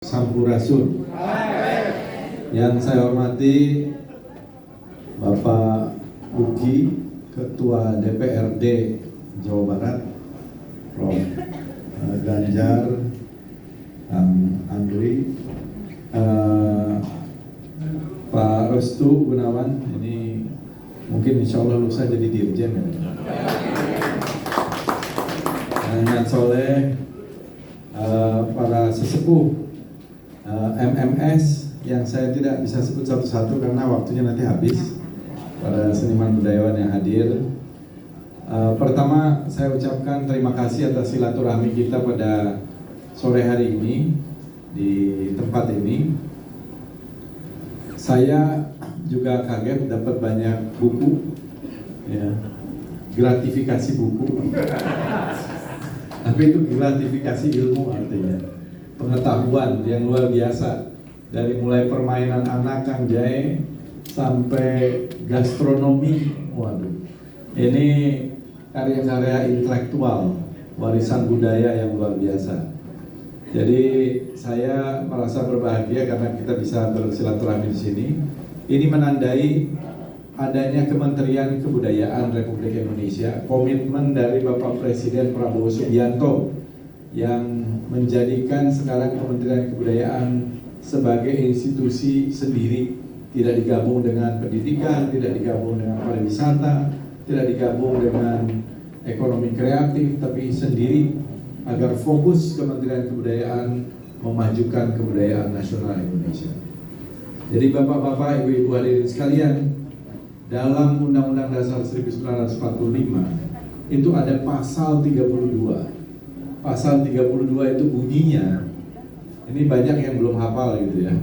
Sampurasun. Yang saya hormati Bapak Uki, Ketua DPRD Jawa Barat, Prof. Ganjar, Andri, Pak Restu Gunawan, ini mungkin insya Allah lusa jadi dirjen ya. Niat Soleh, para sesepuh MMS yang saya tidak bisa sebut satu-satu karena waktunya nanti habis, para seniman budayawan yang hadir. Pertama saya ucapkan terima kasih atas silaturahmi kita pada sore hari ini di tempat ini. Saya juga kaget dapat banyak buku, ya, gratifikasi buku. Tapi itu gratifikasi ilmu artinya, pengetahuan yang luar biasa, dari mulai permainan anak Kang Jae sampai gastronomi. Waduh, ini karya-karya intelektual, warisan budaya yang luar biasa. Jadi saya merasa berbahagia karena kita bisa bersilaturahmi di sini. Ini menandai adanya Kementerian Kebudayaan Republik Indonesia, komitmen dari Bapak Presiden Prabowo Subianto yang menjadikan sekarang Kementerian Kebudayaan sebagai institusi sendiri, tidak digabung dengan pendidikan, tidak digabung dengan pariwisata, tidak digabung dengan ekonomi kreatif, tapi sendiri agar fokus Kementerian Kebudayaan memajukan kebudayaan nasional Indonesia. Jadi Bapak-bapak, Ibu-ibu hadirin sekalian, dalam Undang-Undang Dasar 1945 itu ada pasal 32. Pasal 32 itu bunyinya, ini banyak yang belum hafal gitu ya.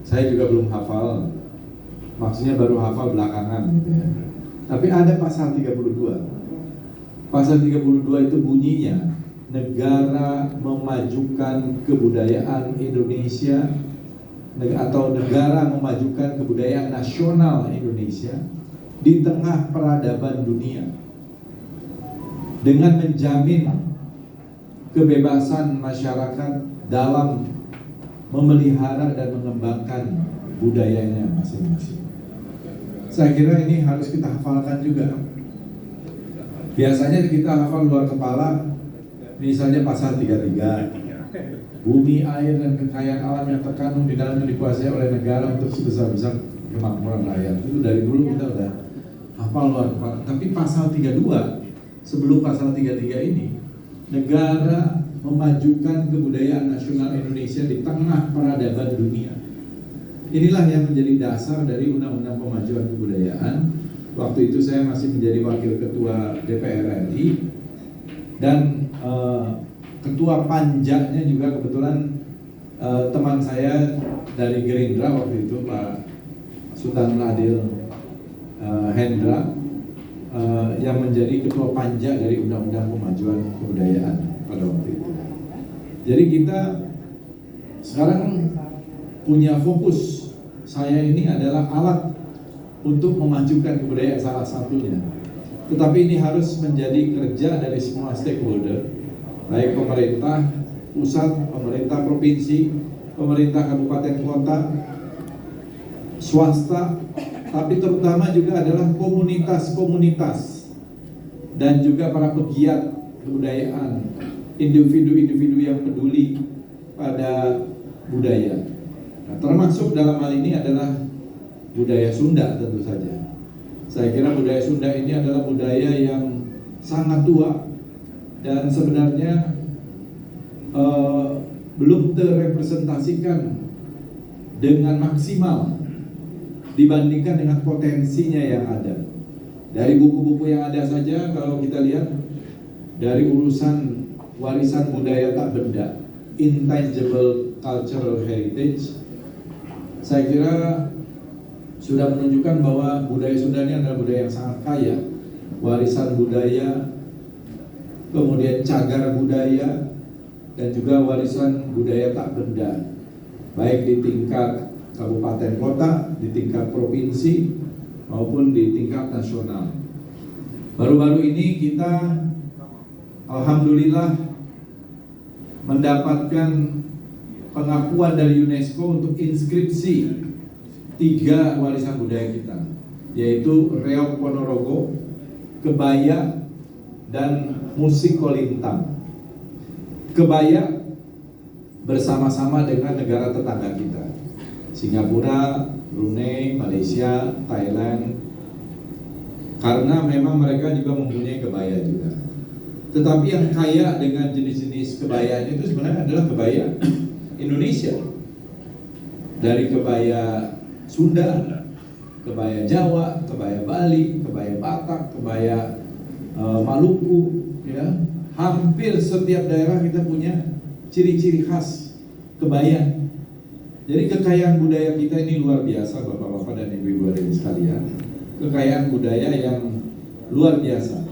Saya juga belum hafal, maksudnya baru hafal belakangan gitu ya. Tapi ada pasal 32. Pasal 32 itu bunyinya, negara memajukan kebudayaan Indonesia atau negara memajukan kebudayaan nasional Indonesia di tengah peradaban dunia dengan menjamin kebebasan masyarakat dalam memelihara dan mengembangkan budayanya masing-masing. Saya kira ini harus kita hafalkan juga. Biasanya kita hafal luar kepala, misalnya pasal 33, bumi, air, dan kekayaan alam yang terkandung di dalamnya dikuasai oleh negara untuk sebesar-besar kemakmuran rakyat. Itu dari dulu kita udah hafal luar kepala. Tapi pasal 32, sebelum pasal 33 ini, negara memajukan kebudayaan nasional Indonesia di tengah peradaban dunia. Inilah yang menjadi dasar dari Undang-Undang Pemajuan Kebudayaan. Waktu itu saya masih menjadi Wakil Ketua DPR RI, dan Ketua Panjanya juga kebetulan teman saya dari Gerindra waktu itu, Pak Sultan Adil Hendra, yang menjadi Ketua Panja dari Undang-Undang Pemajuan Kebudayaan pada waktu itu. Jadi kita sekarang punya fokus, saya ini adalah alat untuk memajukan kebudayaan salah satunya. Tetapi ini harus menjadi kerja dari semua stakeholder, baik pemerintah pusat, pemerintah provinsi, pemerintah kabupaten kota, swasta, tapi terutama juga adalah komunitas-komunitas dan juga para pegiat kebudayaan, individu-individu yang peduli pada budaya. Nah, termasuk dalam hal ini adalah budaya Sunda tentu saja. Saya kira budaya Sunda ini adalah budaya yang sangat tua dan sebenarnya belum terrepresentasikan dengan maksimal dibandingkan dengan potensinya yang ada. Dari buku-buku yang ada saja, kalau kita lihat dari urusan warisan budaya tak benda, intangible cultural heritage, saya kira sudah menunjukkan bahwa budaya Sunda ini adalah budaya yang sangat kaya. Warisan budaya, kemudian cagar budaya, dan juga warisan budaya tak benda, baik di tingkat kabupaten kota, di tingkat provinsi, maupun di tingkat nasional. Baru-baru ini kita alhamdulillah mendapatkan pengakuan dari UNESCO untuk inskripsi 3 warisan budaya kita, yaitu Reog Ponorogo, kebaya, dan musik kolintang. Kebaya bersama-sama dengan negara tetangga kita, Singapura, Brunei, Malaysia, Thailand, karena memang mereka juga mempunyai kebaya juga. Tetapi yang kaya dengan jenis-jenis kebayaan itu sebenarnya adalah kebaya Indonesia. Dari kebaya Sunda, kebaya Jawa, kebaya Bali, kebaya Batak, kebaya Maluku, ya. Hampir setiap daerah kita punya ciri-ciri khas kebaya. Jadi kekayaan budaya kita ini luar biasa, Bapak-bapak dan Ibu-ibu hadirin sekalian. Kekayaan budaya yang luar biasa.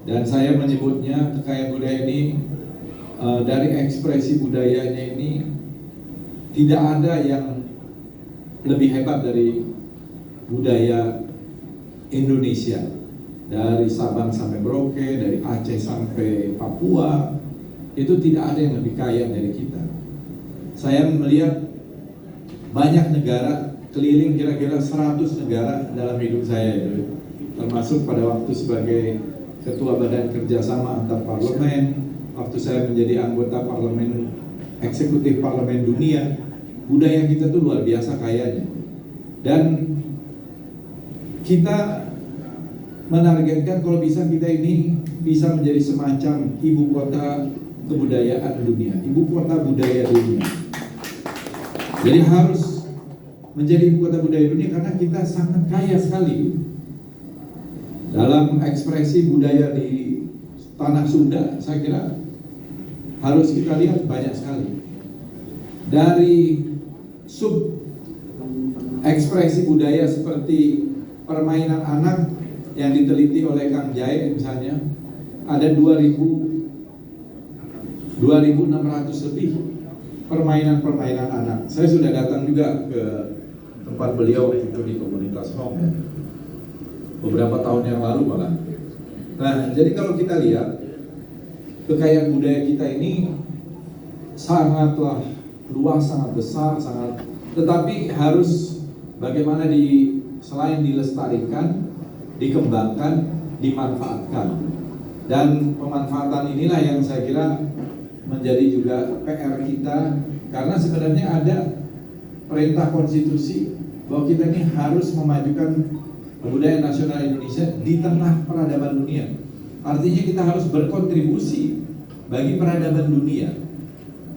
Dan saya menyebutnya kekayaan budaya ini dari ekspresi budayanya ini tidak ada yang lebih hebat dari budaya Indonesia. Dari Sabang sampai Merauke, dari Aceh sampai Papua, itu tidak ada yang lebih kaya dari kita. Saya melihat banyak negara, keliling kira-kira 100 negara dalam hidup saya itu, termasuk pada waktu sebagai Ketua Badan Kerjasama Antar Parlemen, waktu saya menjadi anggota Parlemen Eksekutif Parlemen Dunia. Budaya kita tuh luar biasa kayanya. Dan kita menargetkan kalau bisa kita ini bisa menjadi semacam ibu kota kebudayaan dunia, ibu kota budaya dunia. Jadi harus menjadi ibu kota budaya dunia karena kita sangat kaya sekali dalam ekspresi budaya di tanah Sunda. Saya kira harus kita lihat banyak sekali. Dari sub ekspresi budaya seperti permainan anak yang diteliti oleh Kang Jai misalnya, ada 2.600 lebih permainan anak. Saya sudah datang juga ke tempat beliau itu di komunitas Hong ya, beberapa tahun yang lalu malah. Nah, jadi kalau kita lihat kekayaan budaya kita ini sangatlah luas, sangat besar, tetapi harus bagaimana selain dilestarikan, dikembangkan, dimanfaatkan. Dan pemanfaatan inilah yang saya kira menjadi juga PR kita, karena sebenarnya ada perintah konstitusi bahwa kita ini harus memajukan budaya nasional Indonesia di tengah peradaban dunia. Artinya kita harus berkontribusi bagi peradaban dunia.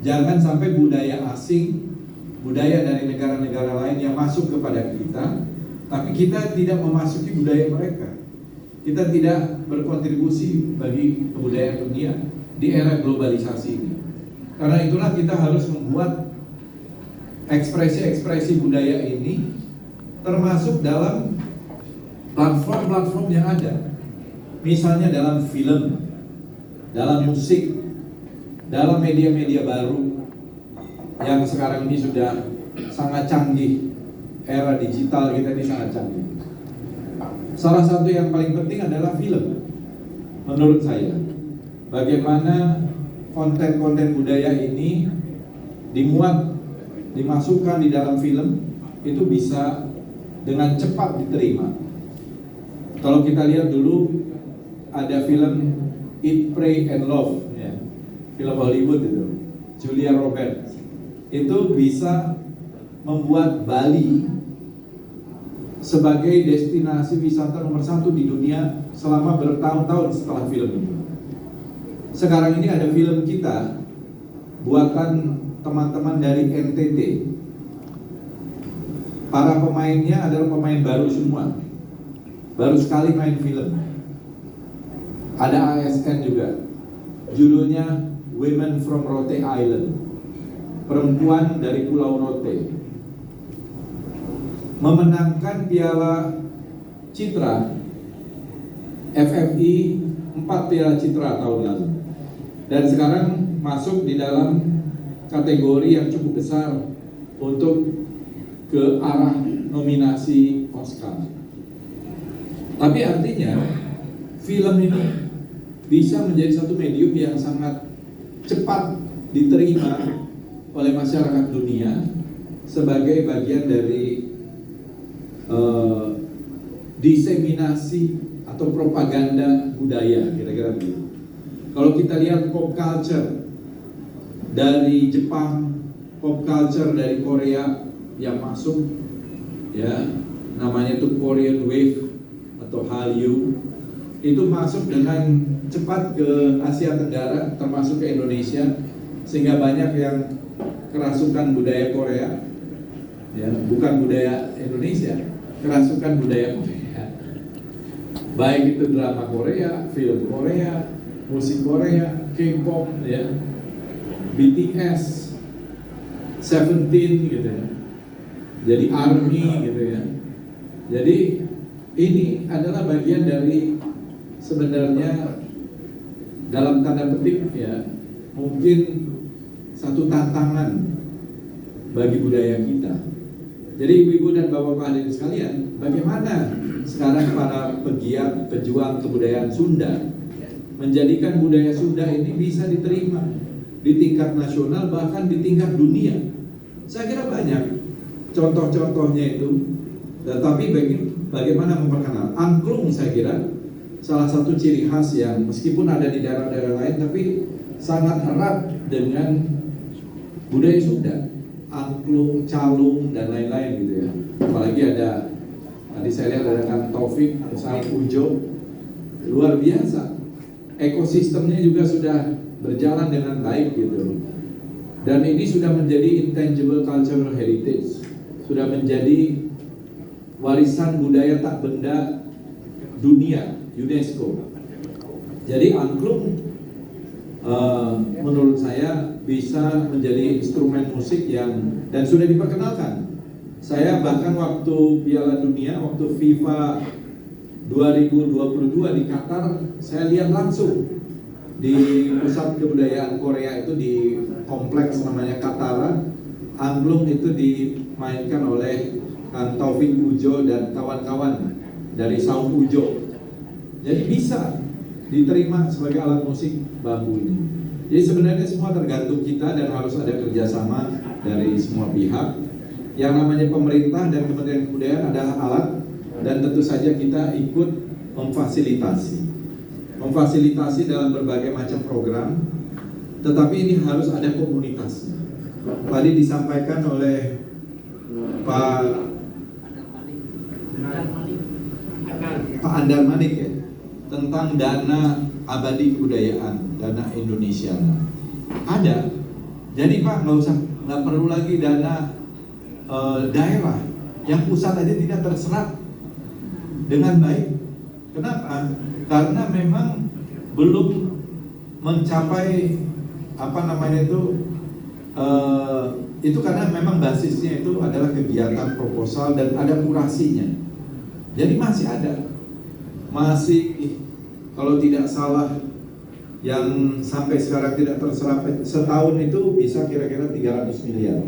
Jangan sampai budaya asing, budaya dari negara-negara lain yang masuk kepada kita, tapi kita tidak memasuki budaya mereka. Kita tidak berkontribusi bagi kebudayaan dunia di era globalisasi ini. Karena itulah kita harus membuat ekspresi-ekspresi budaya ini termasuk dalam platform-platform yang ada. Misalnya dalam film, dalam musik, dalam media-media baru yang sekarang ini sudah sangat canggih. Era digital kita ini sangat canggih. Salah satu yang paling penting adalah film. Menurut saya, bagaimana konten-konten budaya ini dimasukkan di dalam film itu bisa dengan cepat diterima. Kalau kita lihat dulu ada film Eat, Pray and Love ya, film Hollywood itu, Julia Roberts, itu bisa membuat Bali sebagai destinasi wisata nomor 1 di dunia selama bertahun-tahun setelah film itu. Sekarang ini ada film kita buatan teman-teman dari NTT. Para pemainnya adalah pemain baru semua, baru sekali main film. Ada ASN juga, judulnya Women from Rote Island, perempuan dari Pulau Rote. Memenangkan Piala Citra FFI 4 Piala Citra tahun lalu, dan sekarang masuk di dalam kategori yang cukup besar untuk ke arah nominasi Oscar. Tapi artinya film ini bisa menjadi satu medium yang sangat cepat diterima oleh masyarakat dunia sebagai bagian dari diseminasi atau propaganda budaya, kira-kira begitu. Kalau kita lihat pop culture dari Jepang, pop culture dari Korea yang masuk, ya namanya itu Korean Wave atau Hallyu, itu masuk dengan cepat ke Asia Tenggara, termasuk ke Indonesia, sehingga banyak yang kerasukan budaya Korea, ya bukan budaya Indonesia, kerasukan budaya Korea. Baik itu drama Korea, film Korea, musik Korea, K-pop, ya, BTS, Seventeen gitu ya. Jadi ARMY gitu ya. Jadi ini adalah bagian dari sebenarnya dalam tanda petik ya, mungkin satu tantangan bagi budaya kita. Jadi ibu-ibu dan bapak-bapak hadirin sekalian, bagaimana sekarang para pegiat pejuang kebudayaan Sunda menjadikan budaya Sunda ini bisa diterima di tingkat nasional, bahkan di tingkat dunia. Saya kira banyak contoh-contohnya itu, tetapi bagaimana memperkenalkan angklung, saya kira salah satu ciri khas yang meskipun ada di daerah-daerah lain tapi sangat erat dengan budaya Sunda. Angklung, calung, dan lain-lain gitu ya. Apalagi ada, tadi saya lihat ada Kang Taufik, Saung Ujo, luar biasa. Ekosistemnya juga sudah berjalan dengan baik gitu. Dan ini sudah menjadi intangible cultural heritage, sudah menjadi warisan budaya tak benda dunia, UNESCO. Jadi angklung menurut saya bisa menjadi instrumen musik yang dan sudah diperkenalkan. Saya bahkan waktu Piala Dunia, waktu FIFA 2022 di Qatar, saya lihat langsung di pusat kebudayaan Korea itu di kompleks namanya Katara, angklung itu dimainkan oleh Kang Taufik Ujo dan kawan-kawan dari Saung Ujo. Jadi bisa diterima sebagai alat musik bambu ini. Jadi sebenarnya semua tergantung kita dan harus ada kerjasama dari semua pihak. Yang namanya pemerintah dan Kementerian Kebudayaan adalah alat, dan tentu saja kita ikut memfasilitasi dalam berbagai macam program. Tetapi ini harus ada komunitasnya. Tadi disampaikan oleh Pak Andar Manik ya, tentang dana abadi kebudayaan, dana Indonesia. Ada. Jadi Pak, nggak perlu lagi dana daerah, yang pusat aja tidak terserap dengan baik. Kenapa? Karena memang belum mencapai itu karena memang basisnya itu adalah kegiatan proposal dan ada kurasinya. Jadi masih kalau tidak salah yang sampai sekarang tidak terserap setahun itu bisa kira-kira 300 miliar.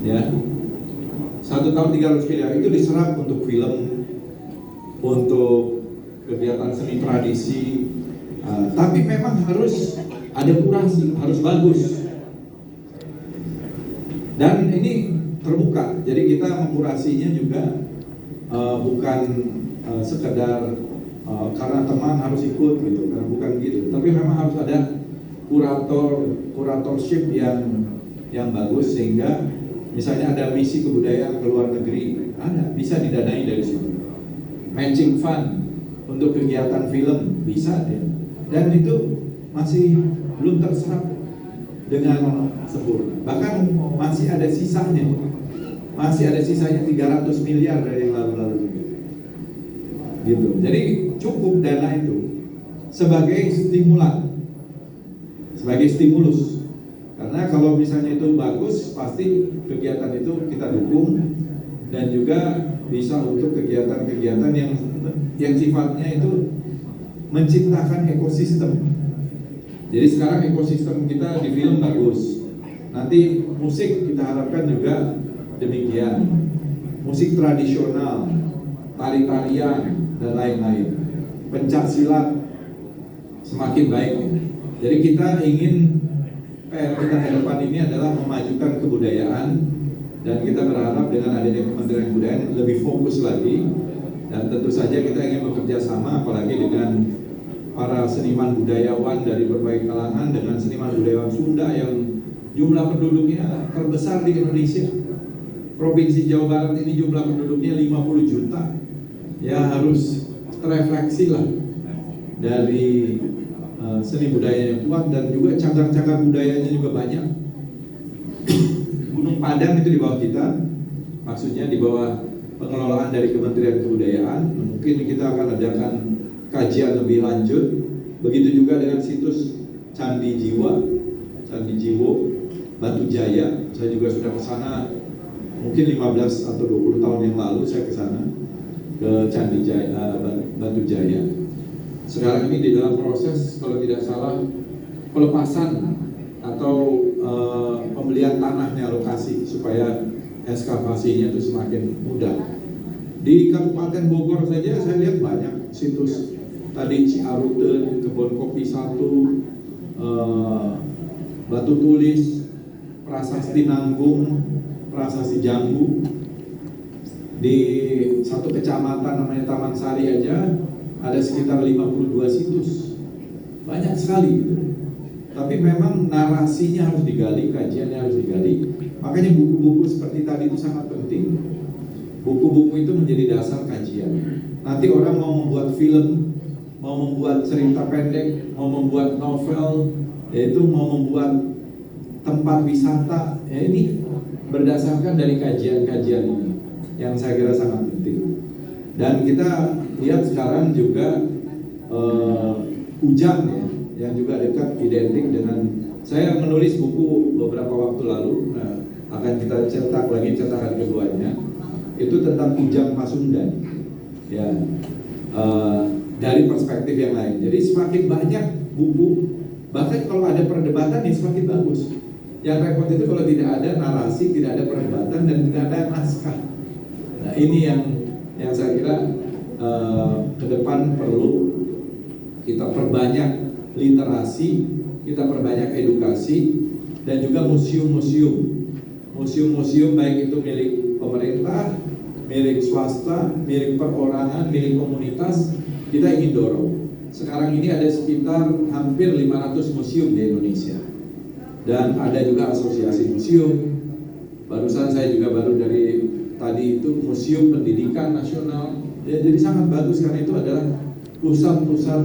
Ya, 1 tahun 300 miliar itu diserap untuk film, untuk kegiatan seni tradisi. Tapi memang harus ada kurasi, harus bagus. Dan ini terbuka, jadi kita mengkurasinya juga bukan sekedar karena teman harus ikut gitu, karena bukan gitu. Tapi memang harus ada kuratorship yang bagus, sehingga misalnya ada misi kebudayaan ke luar negeri, bisa didanai dari situ. Matching fund untuk kegiatan film bisa deh. Dan itu masih belum terserap dengan sempurna. Bahkan masih ada sisanya. Masih ada sisanya 300 miliar dari yang lalu-lalu gitu. Jadi cukup dana itu sebagai stimulan, sebagai stimulus. Karena kalau misalnya itu bagus, pasti kegiatan itu kita dukung, dan juga bisa untuk kegiatan-kegiatan yang sifatnya itu menciptakan ekosistem. Jadi sekarang ekosistem kita di film bagus. Nanti musik kita harapkan juga demikian. Musik tradisional, tari-tarian, dan lain-lain. Pencak silat semakin baik. Jadi kita ingin PR kita ke depan ini adalah memajukan kebudayaan, dan kita berharap dengan adanya Kementerian Kebudayaan lebih fokus lagi, dan tentu saja kita ingin bekerja sama apalagi dengan para seniman budayawan dari berbagai kalangan, dengan seniman budayawan Sunda yang jumlah penduduknya terbesar di Indonesia. Provinsi Jawa Barat ini jumlah penduduknya 50 juta. Ya harus terefleksi lah dari seni budaya yang kuat, dan juga cagar-cagar budayanya juga banyak. Gunung Padang itu di bawah kita, maksudnya di bawah pengelolaan dari Kementerian Kebudayaan. Mungkin kita akan adakan kajian lebih lanjut. Begitu juga dengan situs Candi Jiwa, Candi Jiwo, Batu Jaya. Saya juga sudah ke sana mungkin 15 atau 20 tahun yang lalu saya ke sana, ke Candi Jaya, Batu Jaya. Sekarang ini di dalam proses, kalau tidak salah, pelepasan atau pembelian tanahnya, lokasi, supaya ekskavasinya itu semakin mudah. Di Kabupaten Bogor saja saya lihat banyak situs. Tadi Ciaruten, Kebun Kopi 1, Batu Tulis, Prasasti Nanggung, Prasasti Jambu. Di satu kecamatan namanya Taman Sari aja ada sekitar 52 situs. Banyak sekali gitu. Tapi memang narasinya harus digali, kajiannya harus digali. Makanya buku-buku seperti tadi itu sangat penting. Buku-buku itu menjadi dasar kajian. Nanti orang mau membuat film, mau membuat cerita pendek, mau membuat novel, yaitu mau membuat tempat wisata, ya ini berdasarkan dari kajian-kajian ini yang saya kira sangat penting. Dan kita lihat sekarang juga Ujang ya, yang juga dekat identik dengan, saya menulis buku beberapa waktu lalu, akan kita cetak lagi cetakan keduanya, itu tentang Ujang Pasundan ya, dari perspektif yang lain. Jadi semakin banyak buku, bahkan kalau ada perdebatan ya semakin bagus. Yang repot itu kalau tidak ada narasi, tidak ada perdebatan, dan tidak ada naskah. Nah ini yang saya kira ke depan perlu kita perbanyak literasi, kita perbanyak edukasi, dan juga museum-museum baik itu milik pemerintah, milik swasta, milik perorangan, milik komunitas, kita ingin dorong. Sekarang ini ada sekitar hampir 500 museum di Indonesia, dan ada juga asosiasi museum. Barusan saya juga baru dari tadi itu Museum Pendidikan Nasional ya, jadi sangat bagus karena itu adalah pusat-pusat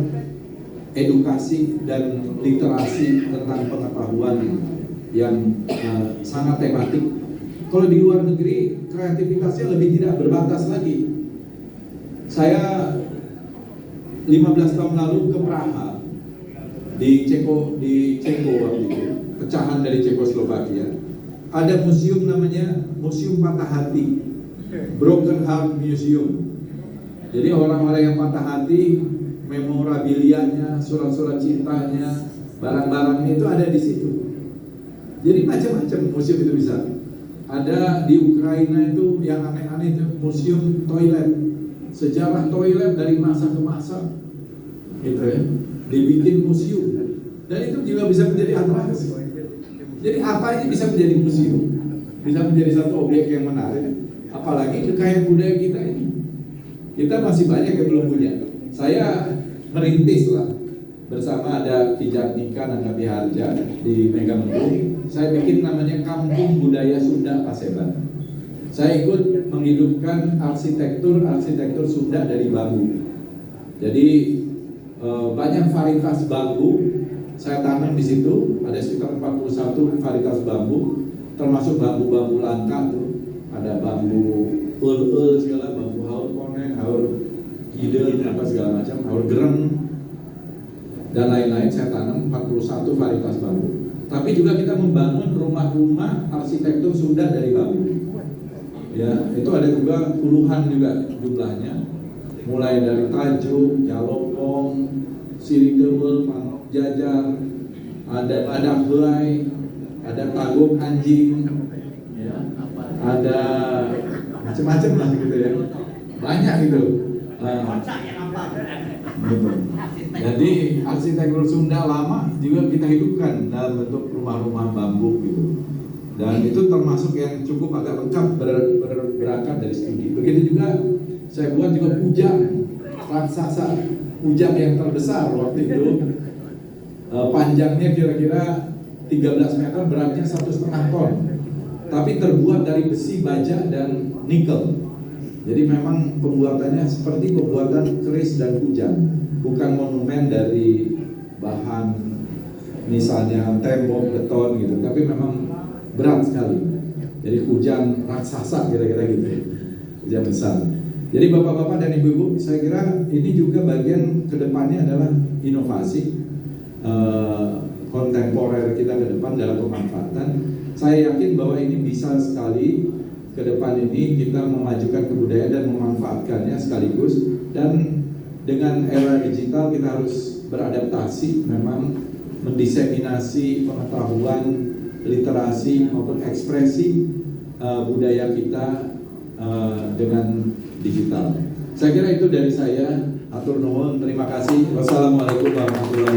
edukasi dan literasi tentang pengetahuan yang sangat tematik. Kalau di luar negeri kreativitasnya lebih tidak berbatas lagi. Saya 15 tahun lalu ke Praha di Ceko waktu itu, pecahan dari Cekoslovakia. Ada museum namanya Museum Patah Hati, Broken Heart Museum. Jadi orang-orang yang patah hati, memorabilianya, surat-surat cintanya, barang-barangnya itu ada di situ. Jadi macam-macam museum itu bisa. Ada di Ukraina itu yang aneh-aneh itu museum toilet, sejarah toilet dari masa ke masa, gitu ya, dibikin museum. Dan itu juga bisa menjadi atraksi. Jadi apa aja bisa menjadi museum, bisa menjadi satu objek yang menarik. Apalagi kekayaan budaya kita ini, kita masih banyak yang belum punya. Saya merintis lah bersama ada Ki Jatnika dan Kami Harja di Megamendung. Saya bikin namanya Kampung Budaya Sunda Paseban. Saya ikut menghidupkan arsitektur Sunda dari bambu. Jadi banyak varietas bambu saya tanam di situ, ada sekitar 41 varietas bambu, termasuk bambu-bambu langka tuh. Ada bambu segala, bambu haur koneng, haur kidel, apa segala macam, haur gereng, dan lain-lain. Saya tanam 41 varietas bambu. Tapi juga kita membangun rumah-rumah arsitektur Sunda dari bambu. Ya, itu ada juga puluhan juga jumlahnya, mulai dari Tajuk, Jalopong, Sirikeul, Manok Jajar, ada helai, ada taguk anjing, ya, ada macam-macam lah gitu ya, banyak gitu. Gitu. Jadi arsitektur Sunda lama juga kita hidupkan dalam bentuk rumah-rumah bambu gitu. Dan itu termasuk yang cukup agak lengkap berangkat dari studi. Begitu juga saya buat juga kujang raksasa, kujang yang terbesar waktu itu. Panjangnya kira-kira 13 meter, beratnya 1,5 ton. Tapi terbuat dari besi, baja, dan nikel. Jadi memang pembuatannya seperti pembuatan keris dan kujang, bukan monumen dari bahan misalnya tembok, beton gitu, tapi memang berat sekali. Jadi kujang raksasa kira-kira gitu ya, kujang besar. Jadi bapak-bapak dan ibu-ibu, saya kira ini juga bagian kedepannya adalah inovasi kontemporer kita ke depan dalam pemanfaatan. Saya yakin bahwa ini bisa sekali ke depan ini kita memajukan kebudayaan dan memanfaatkannya sekaligus. Dan dengan era digital kita harus beradaptasi, memang mendiseminasi pengetahuan, literasi maupun ekspresi budaya kita dengan digital. Saya kira itu dari saya. Atur nuwun, terima kasih. Wassalamualaikum warahmatullahi wabarakatuh.